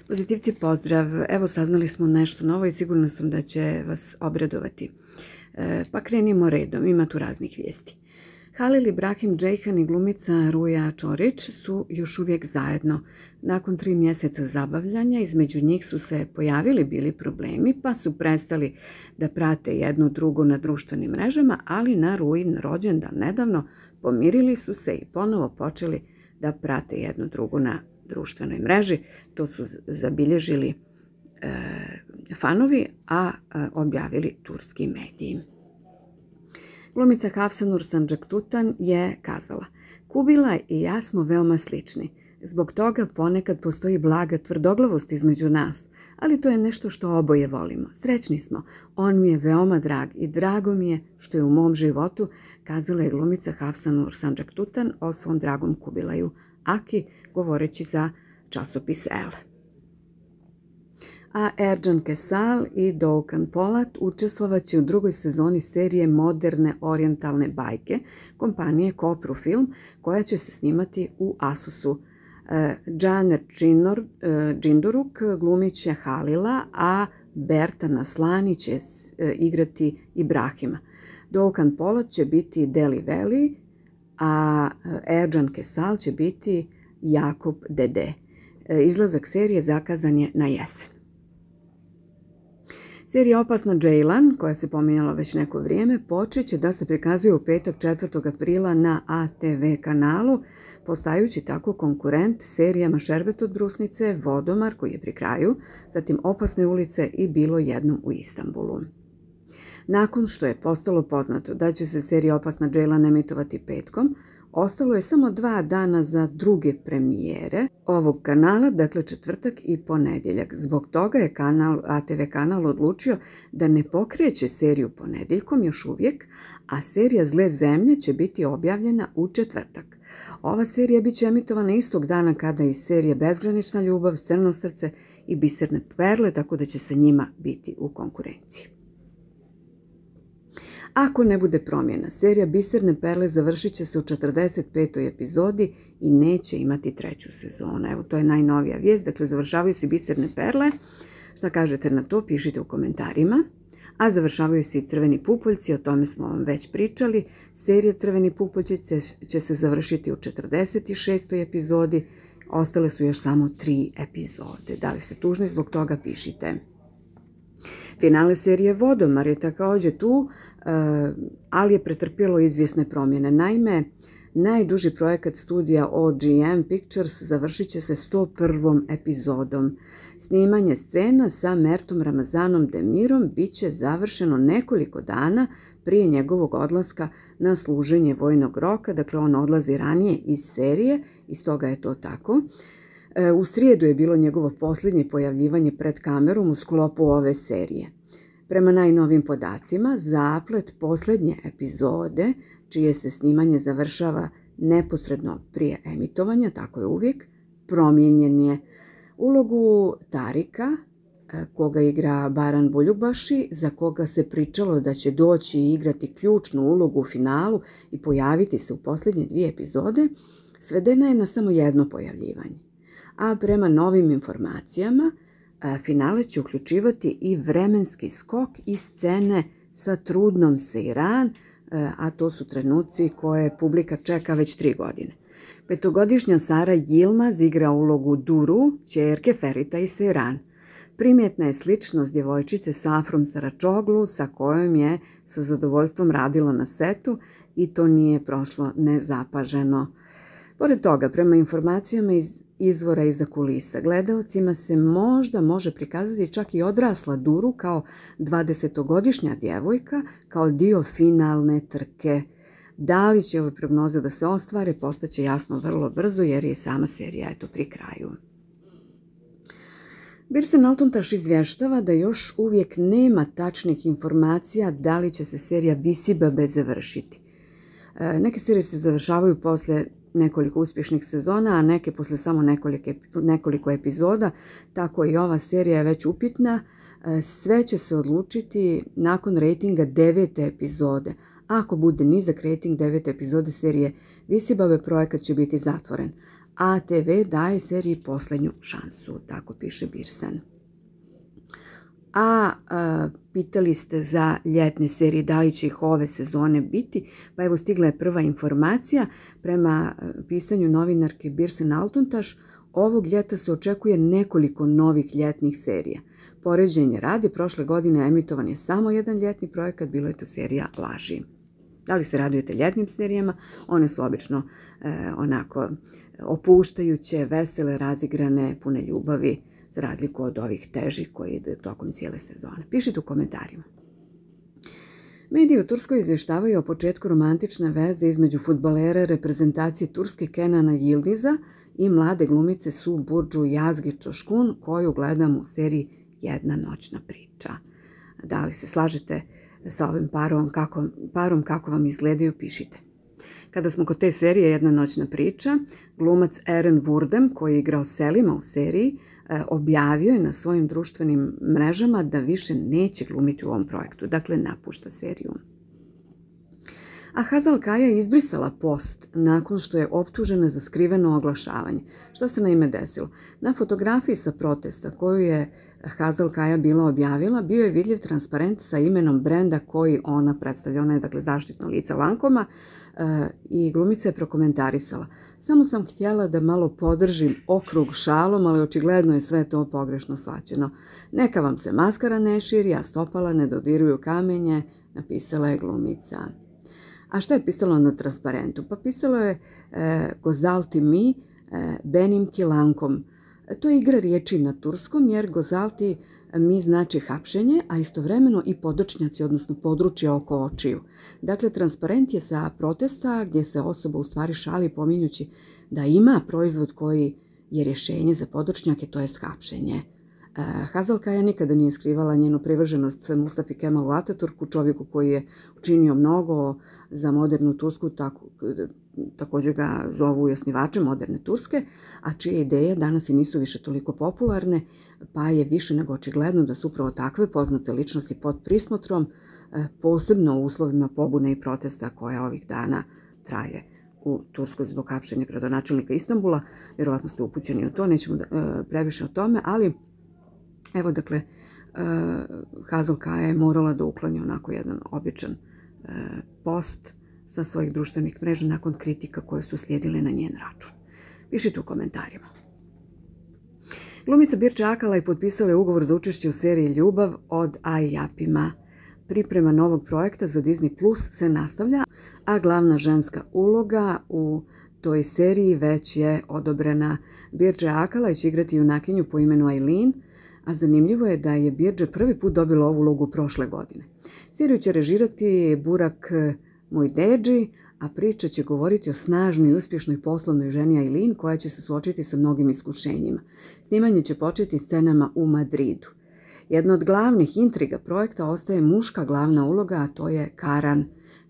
Pozitivci, pozdrav! Evo, saznali smo nešto novo i sigurna sam da će vas obradovati. Pa krenimo redom, ima tu raznih vijesti. Halil Ibrahim Ceyhan i glumica Ruja Čorić su još uvijek zajedno. Nakon 3 mjeseca zabavljanja između njih su se pojavili bili problemi, pa su prestali da prate jedno drugo na društvenim mrežama, ali na Rujin rođendan nedavno pomirili su se i ponovo počeli da prate jedno drugo na društvenoj mreži. To su zabilježili fanovi, a objavili turski mediji. Glumica Hafsanur Sanđaktutan je kazala: Kubila i ja smo veoma slični. Zbog toga ponekad postoji blaga tvrdoglavost između nas, ali to je nešto što oboje volimo. Srećni smo. On mi je veoma drag i drago mi je što je u mom životu, kazala je glumica Hafsanur Sanđaktutan o svom dragom Kubilaju Aki, govoreći za časopis Elle. A Ercan Kesal i Doğukan Polat učestvovaće u drugoj sezoni serije moderne orijentalne bajke kompanije Kopru Film, koja će se snimati u Asusu. Caner Džindoruk glumit će Halila, a Bertan Aslani će igrati Ibrahima. Doğukan Polat će biti Deli Veli, a Ercan Kesal će biti Jakub Dede. Izlazak serije zakazan je na jesen. Serija Opasna Ceylan, koja se pominjala već neko vrijeme, počeće da se prikazuje u petak 4. aprila na ATV kanalu, postajući tako konkurent serijama Šerbet od brusnice, Vodomar koji je pri kraju, zatim Opasne ulice i Bilo jednom u Istanbulu. Nakon što je postalo poznato da će se serija Opasna Ceylan emitovati petkom, ostalo je samo 2 dana za druge premijere ovog kanala, dakle četvrtak i ponedjeljak. Zbog toga je ATV kanal odlučio da ne pokreće seriju ponedjeljkom još uvijek, a serija Zle zemlje će biti objavljena u četvrtak. Ova serija bit će emitovana istog dana kada i serije Bezgranična ljubav, Crno srce i Biserne perle, tako da će se njima biti u konkurenciji. Ako ne bude promjena, serija Biserne perle završit će se u 45. epizodi i neće imati 3. sezonu. Evo, to je najnovija vijest, dakle završavaju se Biserne perle. Šta kažete na to, pišite u komentarima. A završavaju se i Crveni pupoljci, o tome smo vam već pričali. Serija Crveni pupoljci će se završiti u 46. epizodi. Ostale su još samo 3 epizode. Da li ste tužni zbog toga, pišite. Finale serije Vodomar je također tu, ali je pretrpjelo izvjesne promjene. Naime, najduži projekat studija OGM Pictures završit će se 101. epizodom. Snimanje scena sa Mertom Ramazanom Demirom bit će završeno nekoliko dana prije njegovog odlaska na služenje vojnog roka, dakle on odlazi ranije iz serije i stoga je to tako. U srijedu je bilo njegovo posljednje pojavljivanje pred kamerom u sklopu ove serije. Prema najnovim podacima, zaplet posljednje epizode, čije se snimanje završava neposredno prije emitovanja, tako je uvijek, promijenjen je. Ulogu Tarika, koga igra Baran Buljugbaši, za koga se pričalo da će doći i igrati ključnu ulogu u finalu i pojaviti se u posljednje 2 epizode, svedena je na samo jedno pojavljivanje. A prema novim informacijama, finale će uključivati i vremenski skok i scene sa trudnom Seiran, a to su trenuci koje publika čeka već 3 godine. 5-godišnja Sara Yilmaz igra ulogu Duru, ćerke Ferita i Seiran. Primjetna je sličnost djevojčice Safrom Saračoglu, sa kojom je sa zadovoljstvom radila na setu i to nije prošlo nezapaženo. Pored toga, prema informacijama iz izvora iza kulisa, gledaocima se možda može prikazati čak i odrasla Duru kao 20-godišnja djevojka, kao dio finalne trke. Da li će ove prognoze da se ostvare, postaće jasno vrlo brzo jer je sama serija pri kraju. Birsen Altuntaš izvještava da još uvijek nema tačnih informacija da li će se serija Visibabe završiti. Neke serije se završavaju posle nekoliko uspješnih sezona, a neke posle samo nekoliko epizoda, tako i ova serija je već upitna. Sve će se odlučiti nakon rejtinga 9. epizode. Ako bude nizak rejting 9. epizode serije Visibabe, projekat će biti zatvoren. a TV daje seriji poslednju šansu, tako piše Birsen. Pitali ste za ljetne serije, da li će ih ove sezone biti, pa evo stigla je prva informacija. Prema pisanju novinarke Birsen Altuntaš, ovog ljeta se očekuje nekoliko novih ljetnih serija. Poređenje radi, prošle godine emitovan je samo jedan ljetni projekat, bilo je to serija Laži. Da li se radujete ljetnim serijama? One su obično onako opuštajuće, vesele, razigrane, pune ljubavi, za razliku od ovih težih koji ide tokom cijele sezone. Pišite u komentarima. Mediji u Turskoj izvještavaju o početku romantične veze između fudbalera reprezentacije Turske Kenana Yildiza i mlade glumice Su Burcu Yazgi Coşkun, koju gledam u seriji Jedna noćna priča. Da li se slažete sa ovim parom, kako vam izgledaju, pišite. Kada smo kod te serije Jedna noćna priča, glumac Eren Vurdem, koji je igrao Selima u seriji, objavio je na svojim društvenim mrežama da više neće glumiti u ovom projektu, dakle napušta seriju. A Hazal Kaya je izbrisala post nakon što je optužena za skriveno oglašavanje. Što se naime desilo? Na fotografiji sa protesta koju je Hazal Kaya bila objavila, bio je vidljiv transparent sa imenom brenda koji ona predstavlja. Ona je dakle zaštitno lice Lancoma i glumica je prokomentarisala: samo sam htjela da malo podržim okrug šalom, ali očigledno je sve to pogrešno shvaćeno. Neka vam se maskara ne širi, a stopala ne dodiruju kamenje, napisala je glumica. A što je pisalo na transparentu? Pa pisalo je Gozalti mi benimki lankom. To je igra riječi na turskom, jer Gozalti mi znači hapšenje, a istovremeno i podočnjaci, odnosno područje oko očiju. Dakle, transparent je sa protesta gdje se osoba u stvari šali pominjući da ima proizvod koji je rješenje za podočnjake, to jest hapšenje. Hazal Kaya nikada nije skrivala njenu privrženost Mustafi Kemalu Ataturku, čovjeku koji je učinio mnogo za modernu Tursku, također ga zovu i osnivačem moderne Turske, a čije ideje danas i nisu više toliko popularne, pa je više nego očigledno da su upravo takve poznate ličnosti pod prismotrom, posebno u uslovima pobune i protesta koja ovih dana traje u Turskoj zbog hapšenja gradonačelnika Istanbula. Vjerovatno ste upućeni u to, nećemo previše o tome, ali evo, dakle, Hazal Kaya je morala da ukloni onako jedan običan post sa svojih društvenih mreža nakon kritika koje su slijedile na njen račun. Pišite u komentarima. Glumica Birce Akalay potpisala je ugovor za učešće u seriji Ljubav od Aj Yapima. Priprema novog projekta za Disney Plus se nastavlja, a glavna ženska uloga u toj seriji već je odobrena. Birce Akalay će igrati junakinju po imenu Aileen, a zanimljivo je da je Birce prvi put dobila ovu ulogu prošle godine. Seriju će režirati Burak Mujdeđi, a priča će govoriti o snažnoj i uspješnoj poslovnoj ženi Aileen koja će se suočiti sa mnogim iskušenjima. Snimanje će početi scenama u Madridu. Jedna od glavnih intriga projekta ostaje muška glavna uloga, a to je Karan.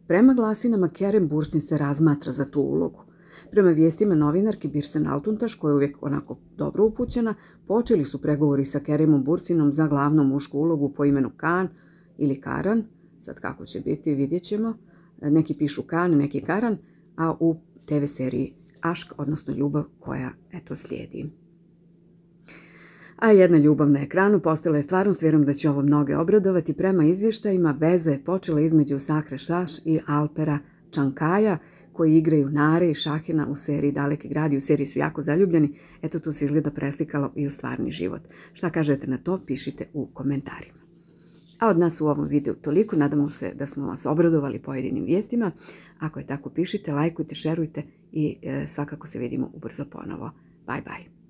Prema glasinama, Kerem Bürsin se razmatra za tu ulogu. Prema vijestima novinarke Birsen Altuntaš, koja je uvijek onako dobro upućena, počeli su pregovori sa Keremom Bürsinom za glavnu mušku ulogu po imenu Kan ili Karan. Sad kako će biti, vidjet ćemo. Neki pišu Kan, neki Karan, a u TV seriji Ašk, odnosno Ljubav, koja eto slijedi. A jedna ljubav na ekranu postala je stvarnost, vjerujem da će ovo mnoge obradovati. Prema izvještajima, veza je počela između Sahre Šaš i Alpera Čankaja, koji igraju Nare i Šahina u seriji Daleki grad i u seriji su jako zaljubljeni. Eto, to se izgleda preslikalo i u stvarni život. Šta kažete na to, pišite u komentarima. A od nas u ovom videu toliko. Nadamo se da smo vas obradovali pojedinim vijestima. Ako je tako, pišite, lajkujte, šerujte i svakako se vidimo ubrzo ponovo. Bye bye.